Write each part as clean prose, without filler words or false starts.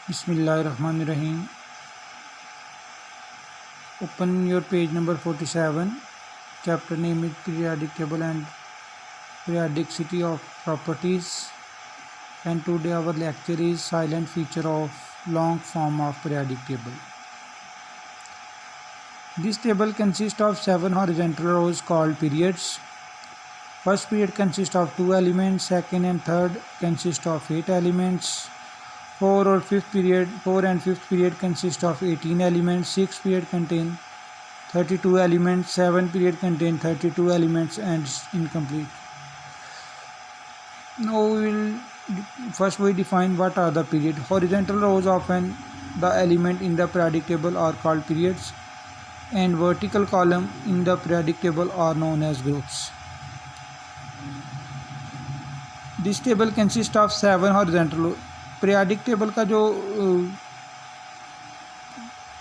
Bismillahirrahmanirrahim. Open your page number 47. Chapter name is Periodic Table and Periodicity of Properties. And today our lecture is Silent Feature of Long Form of Periodic Table. This table consists of 7 horizontal rows called periods. First period consists of 2 elements, second and third consist of 8 elements. 4 and 5th period consist of 18 elements, 6th period contain 32 elements, 7th period contain 32 elements and is incomplete. Now we define what are the periods. Horizontal rows often the element in the periodic table are called periods, and vertical column in the periodic table are known as groups. This table consists of 7 horizontal. Periodic table का जो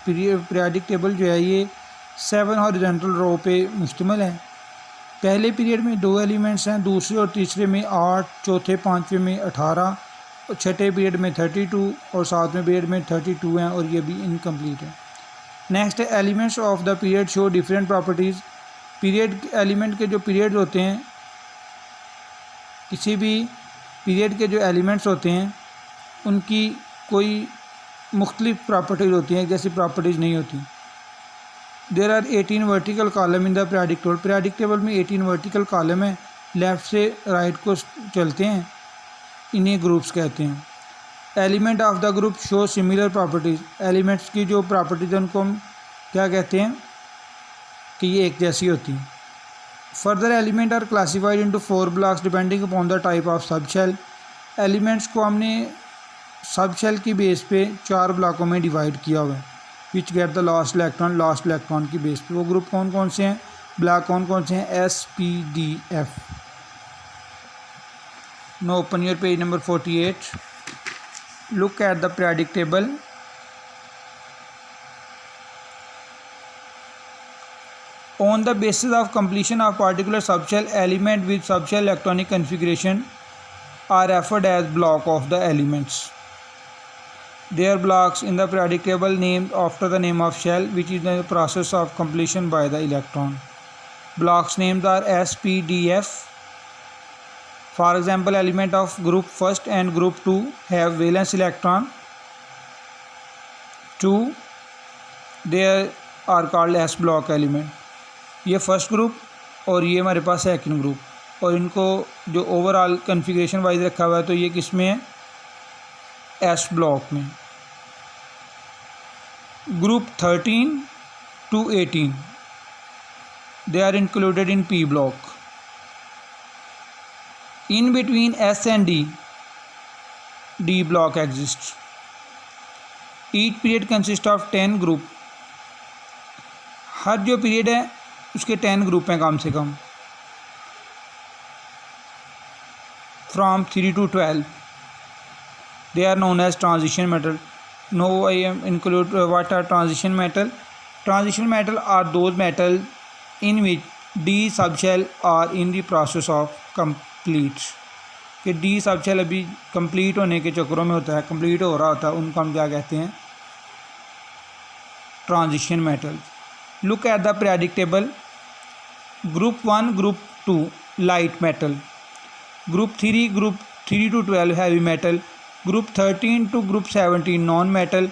periodic table जो है ये 7 horizontal रो पे मुश्तमिल है। पहले period में 2 एलिमेंट्स हैं, दूसरे और तीसरे में 8, चौथे पांचवें में 18, और छठे पीरियड में 32 और सातवें पीरियड में 32 हैं और ये भी इनकम्प्लीट है। Next elements of the period show different properties. Period element के जो पीरियड होते हैं, किसी भी पीरियड के जो एलिमेंट्स होते हैं उनकी कोई मुख्तलिफ प्रॉपर्टीज़ होती हैं, जैसी प्रॉपर्टीज़ नहीं होती। There are 18 vertical column in the periodic table. Periodic table में 18 वर्टिकल कॉलम है, लेफ़्ट से राइट को चलते हैं, इन्हें ग्रुप्स कहते हैं। Element of the group show similar properties. Elements की जो प्रॉपर्टीज़ हैं उनको हम क्या कहते हैं कि ये एक जैसी होती हैं। Further element are classified into 4 blocks depending upon the type of sub shell. Elements को हमने सब शेल की बेस पे 4 ब्लॉकों में डिवाइड किया हुआ है, which get the last electron की बेस पे। वो ग्रुप कौन कौन से हैं, ब्लॉक कौन कौन से हैं? SPDF। No open your page number 48. Look at the periodic table. On the basis of completion of particular subshell, element with subshell electronic configuration are referred as block of the elements. They are blocks in the periodic table named after the name of shell, which is in the process of completion by the electron. Blocks names are SPDF. For example, element of group 1 and group 2 have valence electron 2. They are called S block element. ये first group और ये हमारे पास second group, और इनको जो overall configuration wise रखा हुआ है तो ये किस में है? एस ब्लॉक में। Group 13 to 18 they are included in P block. In between S and D block exist. Each period consist of 10 group. हर जो पीरियड है उसके 10 ग्रुप हैं कम से कम। From 3 to 12 they are known as transition metal. Now I am include what are transition metal. Transition metal are those metal in which D subshell are in the process of complete. कि D subshell अभी complete होने के चक्करों में होता है, complete हो रहा होता है, उनको हम क्या कहते हैं? Transition metal. Look at the periodic table. Group 1, Group 2 light metal. Group 3 to 12 heavy metal. Group 13 to Group 17 non-metal.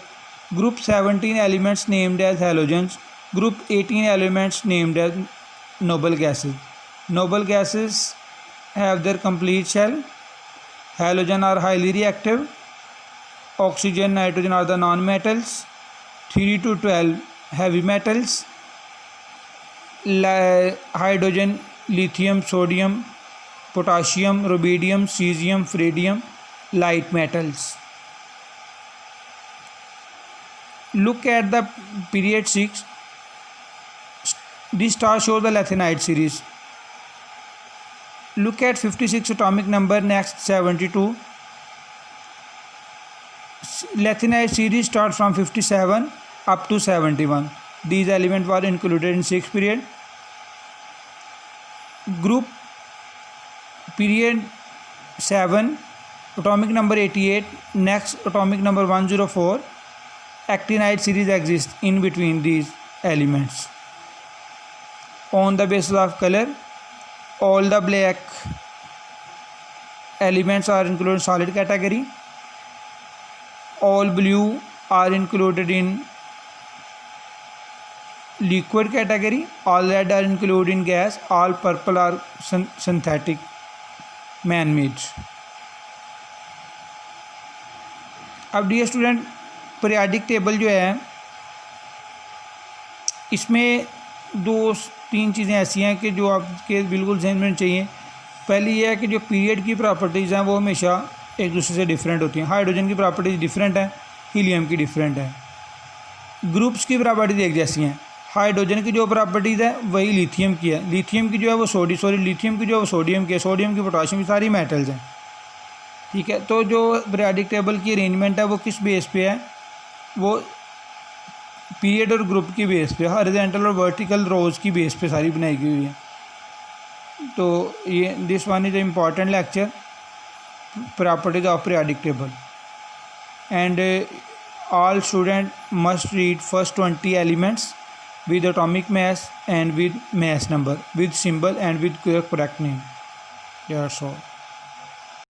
Group 17 elements named as halogens. Group 18 elements named as noble gases. Noble gases have their complete shell. Halogen are highly reactive. Oxygen, nitrogen are the non-metals. 3 to 12 heavy metals. Hydrogen, lithium, sodium, potassium, rubidium, cesium, ferridium, light metals. Look at the period 6. This star shows the lanthanide series. Look at 56 atomic number, next 72. Lanthanide series starts from 57 up to 71. These elements were included in 6th period. Group period 7 Atomic number 88. Next, atomic number 104. Actinide series exists in between these elements. On the basis of color, all the black elements are included in solid category. All blue are included in liquid category. All red are included in gas. All purple are synthetic, man-made. अब dear student, periodic table जो है इसमें 2-3 चीज़ें ऐसी हैं कि जो आपके बिल्कुल ध्यान में चाहिए। पहली ये है कि जो पीरियड की प्रॉपर्टीज़ हैं वो हमेशा एक दूसरे से डिफरेंट होती हैं। हाइड्रोजन की प्रॉपर्टीज़ डिफरेंट है, हीलियम की डिफरेंट है। ग्रुप्स की प्रॉपर्टीज़ एक जैसी हैं। हाइड्रोजन की जो प्रॉपर्टीज़ है वही लिथियम की है। लिथियम की जो है वो लिथियम की जो है वो सोडियम की है। सोडियम की पोटाशियम की, सारी मेटल्स हैं। ठीक है, तो जो पीरियाडिक टेबल की अरेंजमेंट है वो किस बेस पे है? वो पीरियड और ग्रुप की बेस पे, हॉरिजॉन्टल और वर्टिकल रोज की बेस पे सारी बनाई गई हुई है। तो ये this one is important lecture, properties of periodic table, and all student must read first 20 elements with atomic mass and with mass number, with symbol and with correct name. That's all.